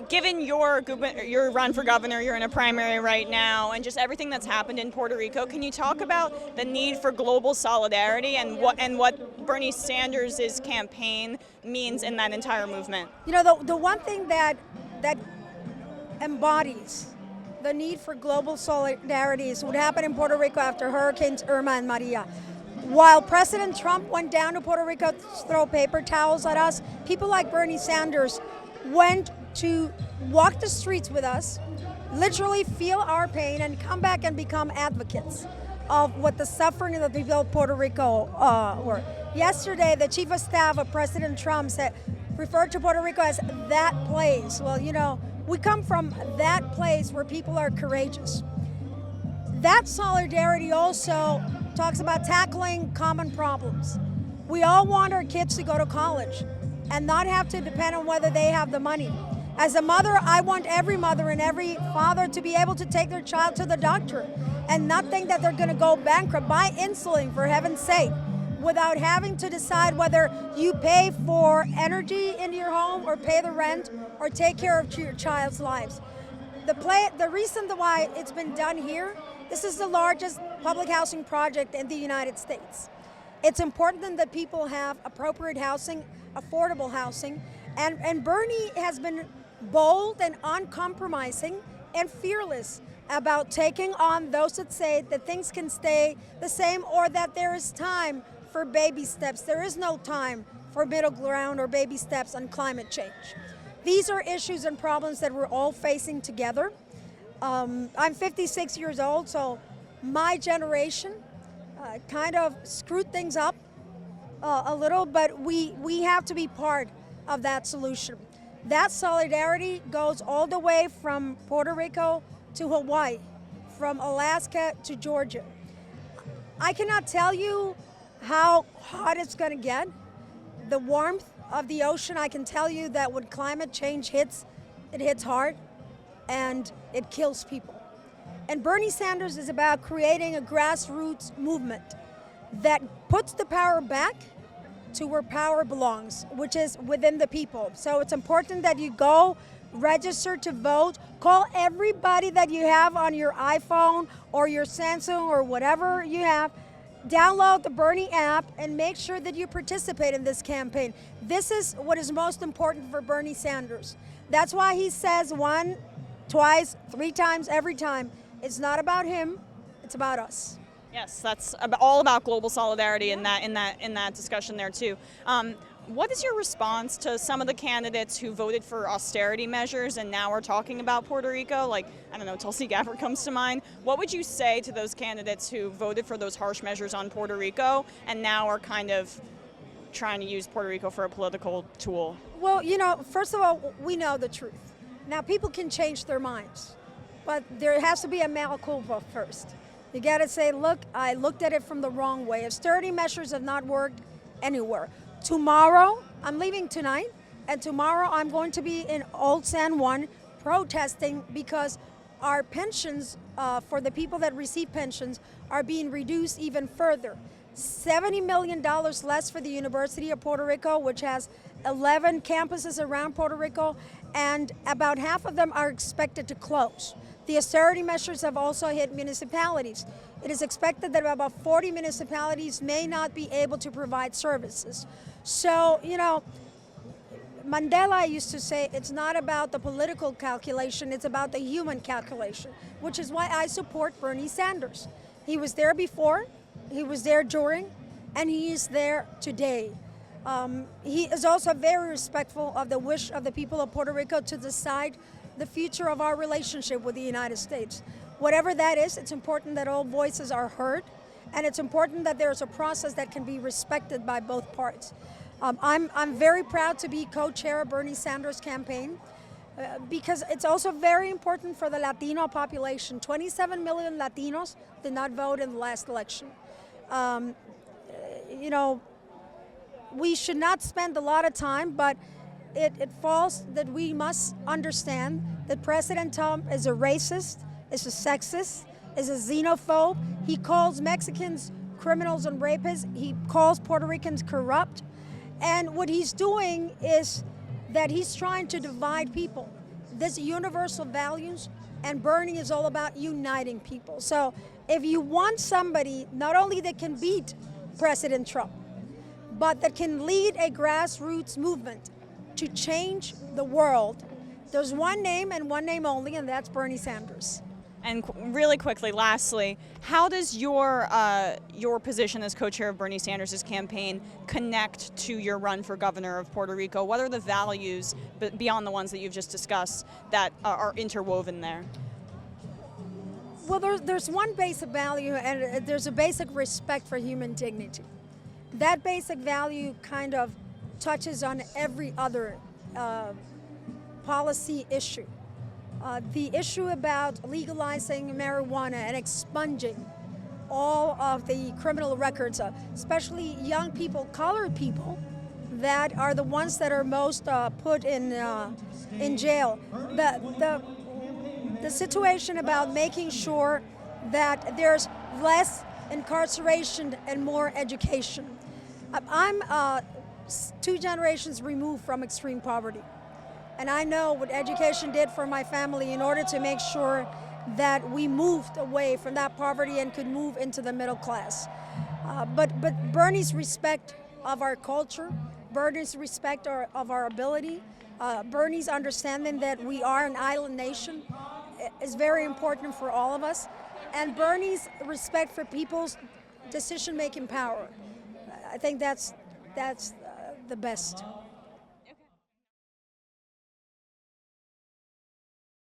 given your run for governor, you're in a primary right now, and just everything that's happened in Puerto Rico, can you talk about the need for global solidarity and what Bernie Sanders' campaign means in that entire movement? You know, the one thing that embodies the need for global solidarity is what happened in Puerto Rico after Hurricanes Irma and Maria. While President Trump went down to Puerto Rico to throw paper towels at us, people like Bernie Sanders went to walk the streets with us, literally feel our pain, and come back and become advocates of what the suffering of the people of Puerto Rico were. Yesterday, the chief of staff of President Trump referred to Puerto Rico as that place. Well, you know, we come from that place where people are courageous. That solidarity also talks about tackling common problems. We all want our kids to go to college and not have to depend on whether they have the money. As a mother, I want every mother and every father to be able to take their child to the doctor and not think that they're going to go bankrupt. Buy insulin, for heaven's sake, without having to decide whether you pay for energy in your home or pay the rent or take care of your child's lives. The reason why it's been done here, this is the largest public housing project in the United States. It's important that people have appropriate housing, affordable housing, and Bernie has been bold and uncompromising and fearless about taking on those that say that things can stay the same or that there is time for baby steps. There is no time for middle ground or baby steps on climate change. These are issues and problems that we're all facing together. I'm 56 years old, so my generation kind of screwed things up a little, but we have to be part of that solution. That solidarity goes all the way from Puerto Rico to Hawaii, from Alaska to Georgia. I cannot tell you how hot it's going to get. The warmth of the ocean, I can tell you that when climate change hits, it hits hard and it kills people. And Bernie Sanders is about creating a grassroots movement that puts the power back to where power belongs, which is within the people. So it's important that you go register to vote. Call everybody that you have on your iPhone or your Samsung or whatever you have. Download the Bernie app and make sure that you participate in this campaign. This is what is most important for Bernie Sanders. That's why he says one, twice, three times, every time, it's not about him, it's about us. Yes, that's all about global solidarity in that discussion there too. What is your response to some of the candidates who voted for austerity measures and now are talking about Puerto Rico? Like, I don't know, Tulsi Gabbard comes to mind. What would you say to those candidates who voted for those harsh measures on Puerto Rico and now are kind of trying to use Puerto Rico for a political tool? Well, you know, first of all, we know the truth. Now, people can change their minds, but there has to be a mea culpa first. You got to say, look, I looked at it from the wrong way. Austerity measures have not worked anywhere. Tomorrow, I'm leaving tonight, and tomorrow I'm going to be in Old San Juan protesting because our pensions for the people that receive pensions are being reduced even further. $70 million less for the University of Puerto Rico, which has 11 campuses around Puerto Rico, and about half of them are expected to close. The austerity measures have also hit municipalities. It is expected that about 40 municipalities may not be able to provide services. So, you know, Mandela used to say it's not about the political calculation, it's about the human calculation, which is why I support Bernie Sanders. He was there before, he was there during, and he is there today. He is also very respectful of the wish of the people of Puerto Rico to decide the future of our relationship with the United States. Whatever that is, it's important that all voices are heard, and it's important that there's a process that can be respected by both parts. I'm very proud to be co-chair of Bernie Sanders' campaign because it's also very important for the Latino population. 27 million Latinos did not vote in the last election. You know, we should not spend a lot of time, but it falls that we must understand that President Trump is a racist, is a sexist, is a xenophobe. He calls Mexicans criminals and rapists. He calls Puerto Ricans corrupt. And what he's doing is that he's trying to divide people. these universal values, and Bernie is all about uniting people. So if you want somebody not only that can beat President Trump, but that can lead a grassroots movement to change the world, there's one name and one name only, and that's Bernie Sanders. And really quickly, lastly, how does your position as co-chair of Bernie Sanders' campaign connect to your run for governor of Puerto Rico? What are the values, beyond the ones that you've just discussed, that are interwoven there? Well, there's one basic value, and there's a basic respect for human dignity. That basic value kind of touches on every other policy issue. The issue about legalizing marijuana and expunging all of the criminal records, especially young people, colored people, that are the ones that are most put in jail. The situation about making sure that there's less incarceration and more education. I'm 2 generations removed from extreme poverty. And I know what education did for my family in order to make sure that we moved away from that poverty and could move into the middle class. But Bernie's respect of our culture, Bernie's respect of our ability, Bernie's understanding that we are an island nation is very important for all of us. And Bernie's respect for people's decision-making power. I think that's the best.